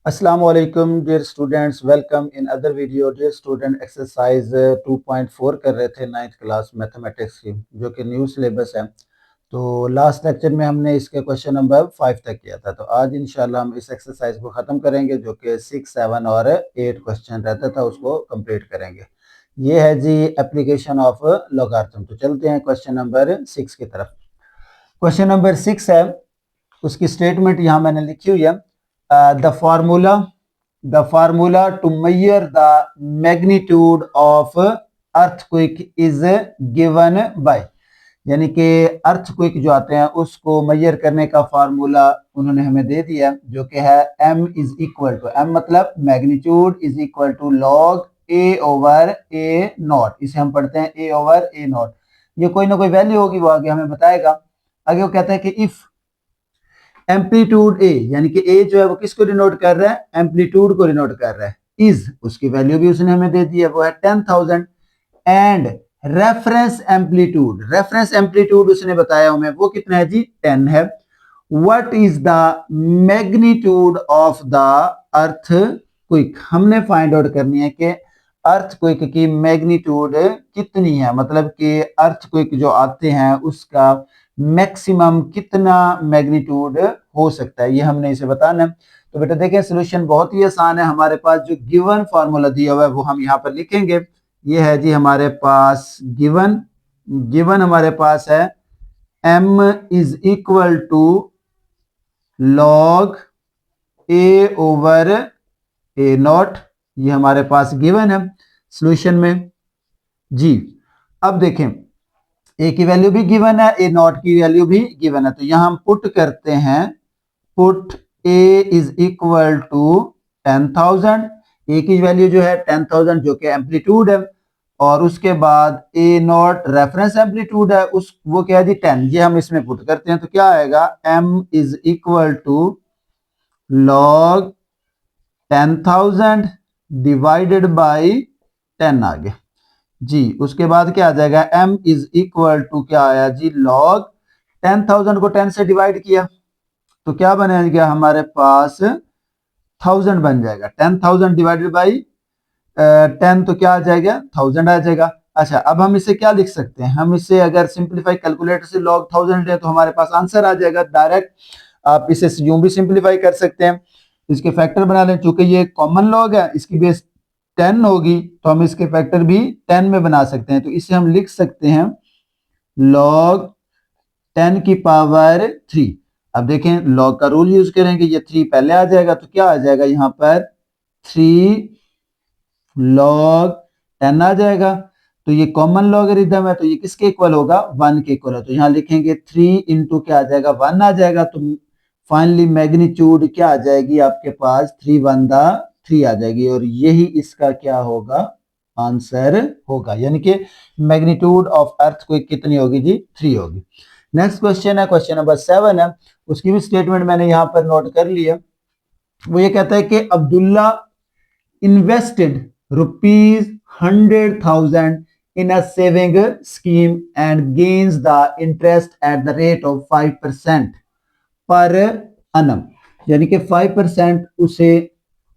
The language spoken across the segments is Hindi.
Assalamu alaikum dear students, welcome in other video. Dear student, exercise 2.4 कर रहे थे 9th क्लास मैथमेटिक्स की, जो कि न्यू सिलेबस है। तो लास्ट लेक्चर में हमने इसके क्वेश्चन नंबर 5 तक किया था। तो आज इंशाल्लाह हम इस एक्सरसाइज को ख़त्म करेंगे, जो कि 6, 7 और 8 क्वेश्चन रहता था, उसको कंप्लीट करेंगे। ये है जी एप्लीकेशन ऑफ लॉगरिथम। तो चलते हैं क्वेश्चन नंबर 6 की तरफ। क्वेश्चन नंबर 6 है, उसकी स्टेटमेंट यहाँ मैंने लिखी हुई है। The formula to measure the magnitude of earthquake is given by, यानी कि अर्थक्वेक जो आते हैं उसको मेजर करने का फार्मूला उन्होंने हमें दे दिया, जो कि है m is equal to, m मतलब magnitude is equal to log a over a naught. इसे हम पढ़ते हैं a ओवर a नॉट। ये कोई ना कोई वैल्यू होगी, वो आगे हमें बताएगा। आगे वो कहता है कि इफ एम्पलीट्यूड ए, यानी कि ए जो है वो किसको डिनोट कर रहा है, एम्पलीट्यूड को डिनोट कर रहा है। इज, उसकी वैल्यू भी उसने हमें दे दी है, वो है 10,000। एंड रेफरेंस एम्पलीट्यूड उसने बताया हमें, वो कितना है जी, 10 है। What is the magnitude of the earthquake, हमने फाइंड आउट करनी है कि अर्थक्वेक की मैग्नीट्यूड कितनी है, मतलब कि अर्थक्वेक जो आते हैं उसका मैक्सिमम कितना मैग्नीट्यूड हो सकता है, ये हमने इसे बताना है। तो बेटा देखें, सॉल्यूशन बहुत ही आसान है। हमारे पास जो गिवन फार्मूला दिया हुआ है वो हम यहाँ पर लिखेंगे। ये है जी हमारे पास गिवन हमारे पास है m is equal to log a over a naught. ये हमारे पास गिवन है सॉल्यूशन में जी। अब देखें, a की वैल्यू भी गिवन है, a नॉट की वैल्यू भी गिवन है। तो यहां हम पुट करते हैं, put a is equal to 10,000। a की वैल्यू जो है 10,000 जो कि एम्पलीट्यूड है, और उसके बाद a नॉट रेफरेंस एम्पलीट्यूड है, उस वो क्या है जी 10। ये हम इसमें पुट करते हैं तो क्या आएगा, m is equal to log 10,000 divided by 10 आ गया जी। उसके बाद क्या आ जाएगा, m इज इक्वल टू क्या आया जी, लॉग 10,000 को 10 से डिवाइड किया तो क्या बनेगा हमारे पास 1000 बन जाएगा। 10,000 डिवाइडेड बाई 10 तो क्या आ जाएगा, 1000 आ जाएगा। अच्छा, अब हम इसे क्या लिख सकते हैं, हम इसे अगर सिंप्लीफाई कैलकुलेटर से log 1000 ले तो हमारे पास आंसर आ जाएगा डायरेक्ट। आप इसे यूं भी सिंप्लीफाई कर सकते हैं, इसके फैक्टर बना लें। चूंकि ये कॉमन लॉग है, इसकी बेस 10 होगी तो हम इसके फैक्टर भी 10 में बना सकते हैं। तो इसे हम लिख सकते हैं log 10 की पावर 3। अब देखें, लॉग का रूल यूज करेंगे, ये 3 पहले आ जाएगा तो क्या आ जाएगा यहाँ पर 3 log 10 आ जाएगा। तो ये कॉमन लॉगरिथम है, तो ये किसके इक्वल होगा, 1 के इक्वल है। तो यहाँ लिखेंगे 3 इंटू क्या आ जाएगा, 1 आ जाएगा। तो फाइनली मैग्नीट्यूड क्या आ जाएगी आपके पास, 3 1 3 आ जाएगी, और यही इसका क्या होगा, आंसर होगा। यानी कि मैग्नीट्यूड ऑफ अर्थक्वेक कितनी होगी जी, 3 होगी। नेक्स्ट क्वेश्चन है, क्वेश्चन नंबर 7 है। उसकी भी स्टेटमेंट मैंने यहाँ पर नोट कर लिया। वो ये कहता है कि Abdullah invested ₹100,000 in a saving scheme and gains the interest at the rate of 5% पर annum, यानी कि 5% उसे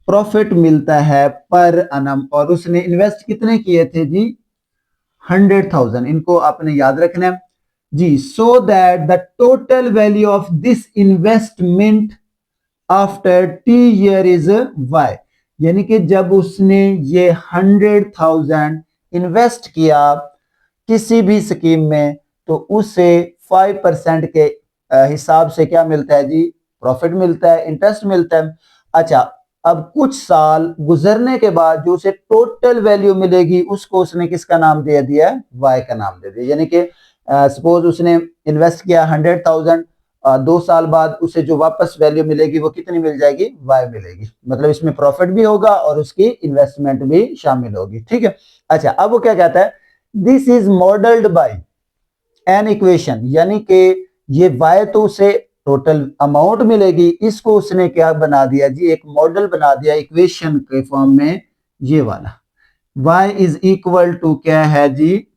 प्रॉफिट मिलता है पर annum। और उसने इन्वेस्ट कितने किए थे जी, 100,000। इनको आपने याद रखना है जी। So that the total value of this investment after T year is y, यानी कि जब उसने ये 100,000 इन्वेस्ट किया किसी भी स्कीम में तो उसे 5% के हिसाब से क्या मिलता है जी, प्रॉफिट मिलता है, इंटरेस्ट मिलता है। अच्छा, अब कुछ साल गुजरने के बाद जो उसे टोटल वैल्यू मिलेगी उसको उसने किसका नाम दे दिया है, y का नाम दे दिया। यानी कि सपोज उसने इन्वेस्ट किया 100,000, 2 साल बाद उसे जो वापस वैल्यू मिलेगी वो कितनी मिल जाएगी, y मिलेगी। मतलब इसमें प्रॉफिट भी होगा और उसकी इन्वेस्टमेंट भी शामिल होगी, ठीक है। अच्छा, अब वो क्या कहता है, this is modelled by an equation, यानी कि ये y तो उसे टोटल अमाउंट मिलेगी, इसको उसने क्या बना दिया जी, एक मॉडल बना दिया इक्वेशन के फॉर्म में, ये वाला y इज इक्वल टू क्या है जी,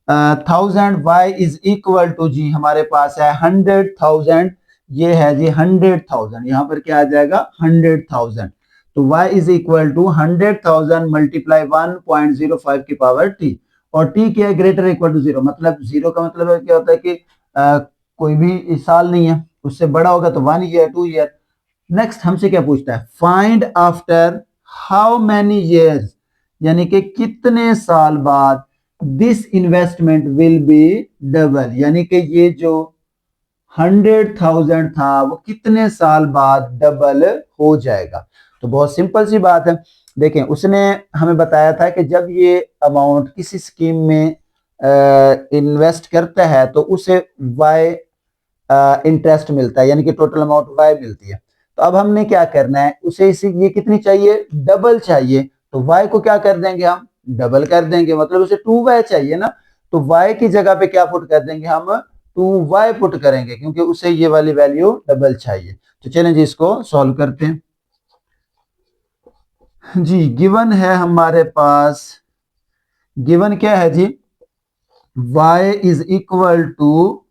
100,000 y इज इक्वल टू जी हमारे पास है 100,000। ये है जी 100,000, यहाँ पर क्या आ जाएगा 100,000। तो y is equal to 100,000 multiply 1.05 की पावर t, और t क्या है ग्रेटर इक्वल टू 0, मतलब 0 का मतलब है क्या होता है कि कोई भी साल नहीं है, उससे बड़ा होगा तो 1 ईयर 2 ईयर। नेक्स्ट हमसे क्या पूछता है, find after how many years, यानी कि कितने साल बाद this investment will be double, यानी कि ये जो 100,000 था वो कितने साल बाद डबल हो जाएगा। तो बहुत सिंपल सी बात है, देखें उसने हमें बताया था कि जब ये अमाउंट किसी स्कीम में इन्वेस्ट करता है तो उसे वाई इंटरेस्ट मिलता है, यानी कि टोटल अमाउंट वाई मिलती है। तो अब हमने क्या करना है, उसे इसी ये कितनी चाहिए, डबल चाहिए, तो वाई को क्या कर देंगे हम, डबल कर देंगे, मतलब उसे 2y चाहिए ना, तो y की जगह पे क्या पुट कर देंगे हम, 2y पुट करेंगे, क्योंकि उसे ये वाली वैल्यू डबल चाहिए। तो चलें जी इसको सॉल्व करते हैं। जी गिवन है हमारे पास, गिवन क्या है जी, y is equal to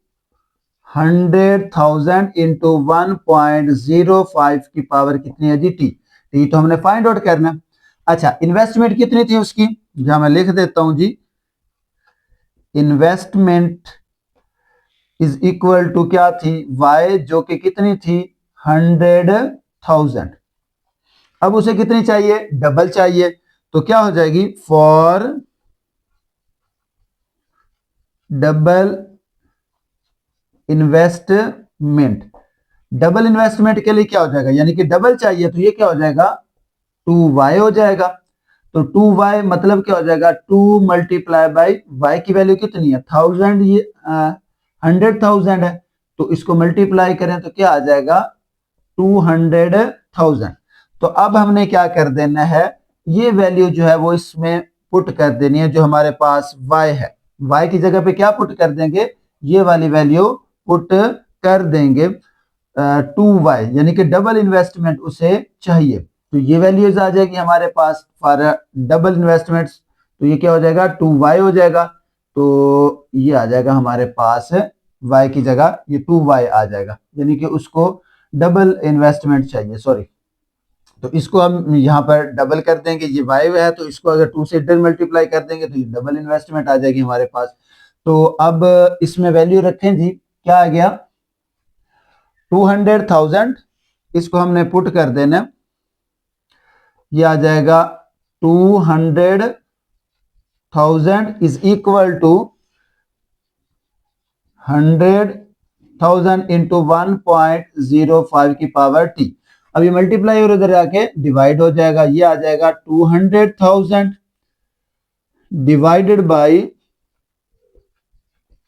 100,000 into 1.05 की पावर कितनी है जी टी तो हमने फाइंड आउट करना। अच्छा इन्वेस्टमेंट कितनी थी उसकी, जहां मैं लिख देता हूं जी, इन्वेस्टमेंट इज इक्वल टू क्या थी, y जो कि कितनी थी 100,000। अब उसे कितनी चाहिए, डबल चाहिए, तो क्या हो जाएगी, for double investment, double investment के लिए क्या हो जाएगा, यानी कि डबल चाहिए तो ये क्या हो जाएगा 2y हो जाएगा। तो 2y मतलब क्या हो जाएगा, 2 मल्टीप्लाई बाई y की वैल्यू कितनी है 1000, ये 100,000 है, तो इसको मल्टीप्लाई करें तो क्या आ जाएगा 200,000। तो अब हमने क्या कर देना है, ये वैल्यू जो है वो इसमें पुट कर देनी है, जो हमारे पास y है, y की जगह पे क्या पुट कर देंगे, ये वाली वैल्यू पुट कर देंगे 2y, यानी कि डबल इन्वेस्टमेंट उसे चाहिए, तो ये वैल्यूज आ जाएगी हमारे पास फॉर डबल इन्वेस्टमेंट्स, तो ये क्या हो जाएगा 2y हो जाएगा, तो ये आ जाएगा हमारे पास y की जगह ये 2y आ जाएगा, यानी कि उसको डबल इन्वेस्टमेंट चाहिए, सॉरी, तो इसको हम यहाँ पर डबल कर देंगे, ये y है तो इसको अगर 2 से इधर मल्टीप्लाई कर देंगे तो ये डबल इन्वेस्टमेंट आ जाएगी हमारे पास। तो अब इसमें वैल्यू रखें जी, क्या आ गया 200,000, इसको हमने पुट कर देना, ये आ जाएगा 200,000 इज इक्वल टू 100,000 इंटू 1.05 की पावर टी। अब ये मल्टीप्लाई और इधर आके डिवाइड हो जाएगा, ये आ जाएगा 200,000 divided by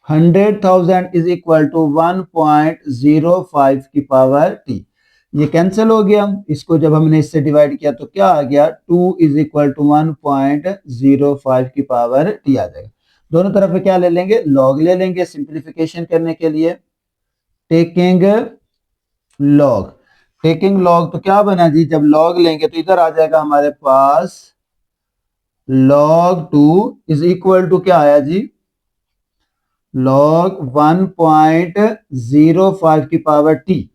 100,000 is equal to 1.05 की पावर टी। ये कैंसिल हो गया, इसको जब हमने इससे डिवाइड किया तो क्या आ गया 2 इज इक्वल टू 1.05 की पावर टी आ जाएगा। दोनों तरफ क्या ले लेंगे, लॉग ले लेंगे सिंप्लीफिकेशन करने के लिए, टेकिंग लॉग, टेकिंग लॉग तो क्या बना जी, जब लॉग लेंगे तो इधर आ जाएगा हमारे पास log 2 इज इक्वल टू क्या आया जी, log 1.05 की पावर टी।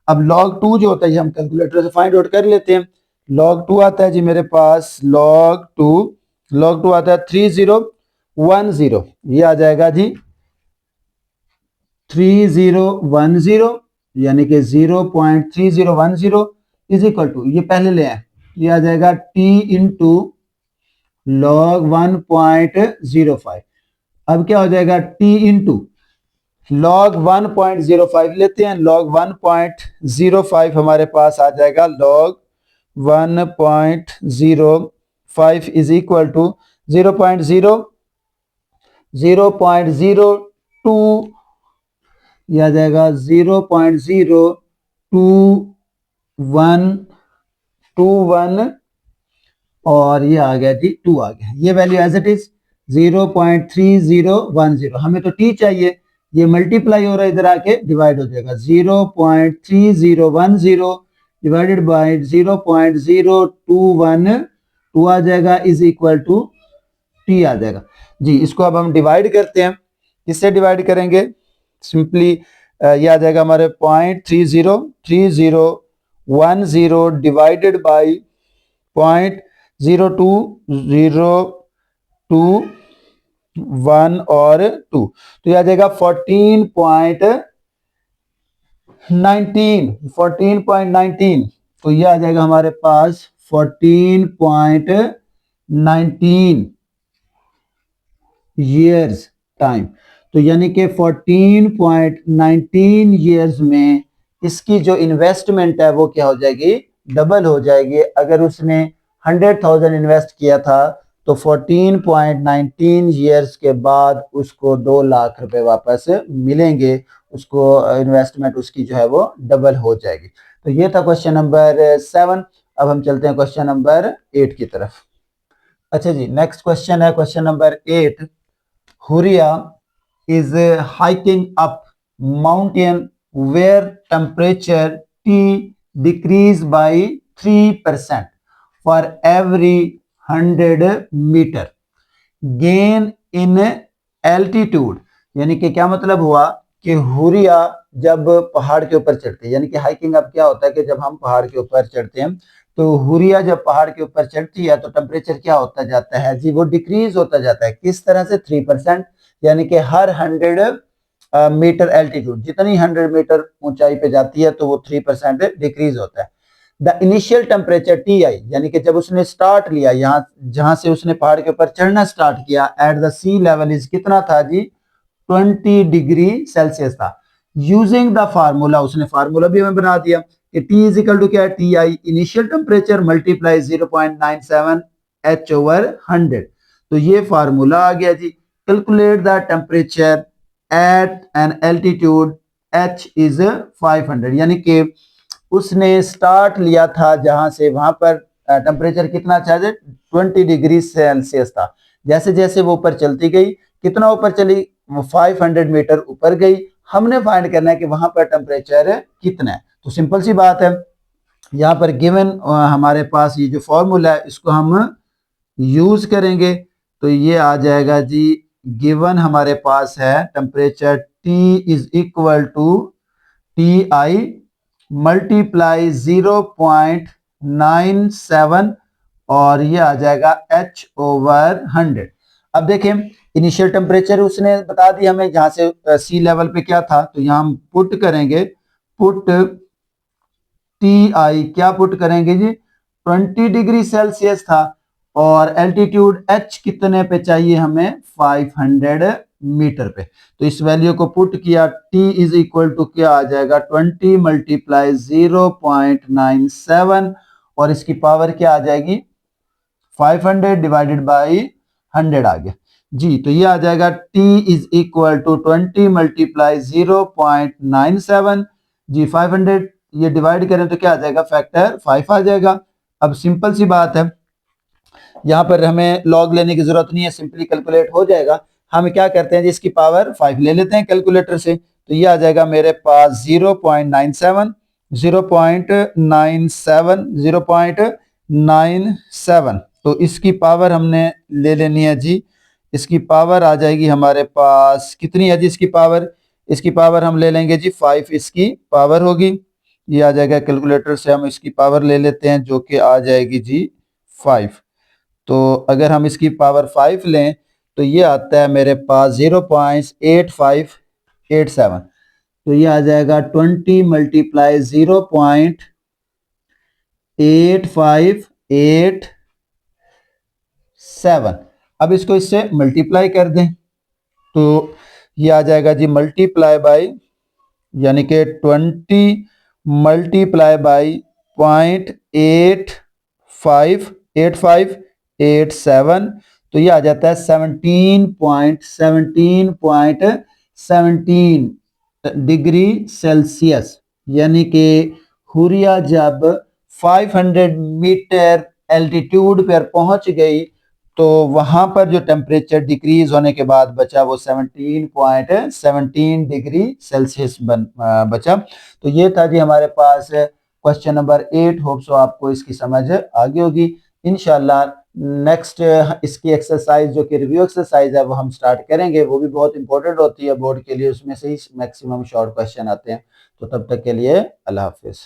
अब log 2 जो होता है हम कैलकुलेटर से फाइंड आउट कर लेते हैं, log 2 आता है जी मेरे पास, log 2 आता है 3010, ये आ जाएगा जी 3010, यानी कि 0.3010 इज इक्वल टू, ये पहले ले आए, ये आ जाएगा t इंटू log 1.05। अब क्या हो जाएगा t इंटू log 1.05 लेते हैं, log 1.05 हमारे पास आ जाएगा log 1.05 इज इक्वल टू 0.02, यह आ जाएगा 0.0121, और ये आ गया जी 2 आ गया, ये वैल्यू एज इट इज 0.3010, हमें तो t चाहिए, ये मल्टीप्लाई हो रहा है इधर आके डिवाइड हो जाएगा, 0.3010 डिवाइडेड बाय 0.0212 आ जाएगा इज इक्वल टू t आ जाएगा जी। इसको अब हम डिवाइड करते हैं, किससे डिवाइड करेंगे, सिंपली ये आ जाएगा हमारे 0.303010 डिवाइडेड बाई 0.0201 और 2, तो ये आ जाएगा 14.19, तो ये आ जाएगा हमारे पास 14.19 years टाइम। तो यानी कि 14.19 years में इसकी जो इन्वेस्टमेंट है वो क्या हो जाएगी, डबल हो जाएगी। अगर उसने 100,000 इन्वेस्ट किया था तो 14.19 years के बाद उसको 2 लाख रुपए वापस मिलेंगे, उसको इन्वेस्टमेंट उसकी जो है वो डबल हो जाएगी। तो ये था क्वेश्चन नंबर 7। अब हम चलते हैं क्वेश्चन नंबर 8 की तरफ। अच्छा जी, नेक्स्ट क्वेश्चन है question number 8। Huriya is hiking up mountain where temperature T decrease by 3% for every 100 meter. Gain in altitude, यानी कि क्या मतलब हुआ कि हुरिया जब पहाड़ के ऊपर चढ़ते हैं, यानी कि हाइकिंग अप क्या होता है कि जब हम पहाड़ के ऊपर चढ़ते हैं तो हुरिया जब पहाड़ के ऊपर चढ़ती है तो टेम्परेचर क्या होता जाता है जी, वो डिक्रीज होता जाता है। किस तरह से, 3%, यानी कि हर 100 मीटर एल्टीट्यूड, जितनी 100 मीटर ऊंचाई पे जाती है तो वो 3% डिक्रीज होता है। The initial temperature T I, यानी कि जब उसने स्टार्ट लिया, यहाँ जहां से उसने पहाड़ के ऊपर चढ़ना स्टार्ट किया, at the sea level is कितना था जी, 20 डिग्री सेल्सियस था। यूजिंग द फार्मूला, उसने फार्मूला भी हमें बना दिया कि टी इज इक्वल टू क्या है, T I initial temperature multiply 0.97 H over 100। तो ये फार्मूला आ गया जी। Calculate the temperature at an altitude H is 500, यानी कि उसने स्टार्ट लिया था जहां से, वहां पर टेम्परेचर कितना था, 20 डिग्री सेल्सियस था। जैसे जैसे वो ऊपर चलती गई, कितना ऊपर चली, वो 500 मीटर ऊपर गई। हमने फाइंड करना है कि वहां पर टेम्परेचर कितना है। तो सिंपल सी बात है, यहाँ पर गिवन हमारे पास ये जो फॉर्मूला है इसको हम यूज करेंगे। तो ये आ जाएगा जी, गिवन हमारे पास है temperature T is equal to T I multiply 0.97 और ये आ जाएगा h ओवर 100। अब देखें, इनिशियल टेम्परेचर उसने बता दिया हमें जहां से सी लेवल पे क्या था, तो यहां हम पुट करेंगे, पुट टी आई क्या पुट करेंगे जी, 20 डिग्री सेल्सियस था और एल्टीट्यूड h कितने पे चाहिए हमें, 500 मीटर पे। तो इस वैल्यू को पुट किया, t इज इक्वल टू क्या आ जाएगा, 20 मल्टीप्लाई 0.97 और इसकी पावर क्या आ जाएगी, 500 डिवाइडेड बाई 100 आ गया जी। तो ये आ जाएगा t is equal to 20 multiply 0.97 जी, 500 ये डिवाइड करें तो क्या आ जाएगा, फैक्टर 5 आ जाएगा। अब सिंपल सी बात है, यहाँ पर हमें लॉग लेने की जरूरत नहीं है, सिंपली कैलकुलेट हो जाएगा। हम क्या करते हैं जी, इसकी पावर 5 ले लेते हैं कैलकुलेटर से, तो ये आ जाएगा मेरे पास 0.97 0.97 तो इसकी पावर हमने ले लेनी है जी। इसकी पावर आ जाएगी हमारे पास कितनी है जी, इसकी पावर हम ले लेंगे जी 5, इसकी पावर होगी। ये आ जाएगा कैलकुलेटर से, हम इसकी पावर ले लेते हैं जो कि आ जाएगी जी 5। तो अगर हम इसकी पावर 5 लें तो ये आता है मेरे पास 0.8587। तो ये आ जाएगा 20 मल्टीप्लाई 0.8587। अब इसको इससे मल्टीप्लाई कर दें तो ये आ जाएगा जी मल्टीप्लाई बाई, यानी कि 20 मल्टीप्लाई बाई 0.8587 तो ये आ जाता है 17.17 डिग्री सेल्सियस। यानी कि हुरिया जब 500 मीटर एल्टीट्यूड पर पहुंच गई तो वहां पर जो टेम्परेचर डिक्रीज होने के बाद बचा वो 17.17 डिग्री सेल्सियस बचा। तो ये था जी हमारे पास क्वेश्चन नंबर 8। होप सो आपको इसकी समझ आ गई होगी। इंशाल्लाह नेक्स्ट इसकी एक्सरसाइज जो कि रिव्यू एक्सरसाइज है वो हम स्टार्ट करेंगे, वो भी बहुत इंपॉर्टेंट होती है बोर्ड के लिए, उसमें से ही मैक्सिमम शॉर्ट क्वेश्चन आते हैं। तो तब तक के लिए अल्लाह हाफिज।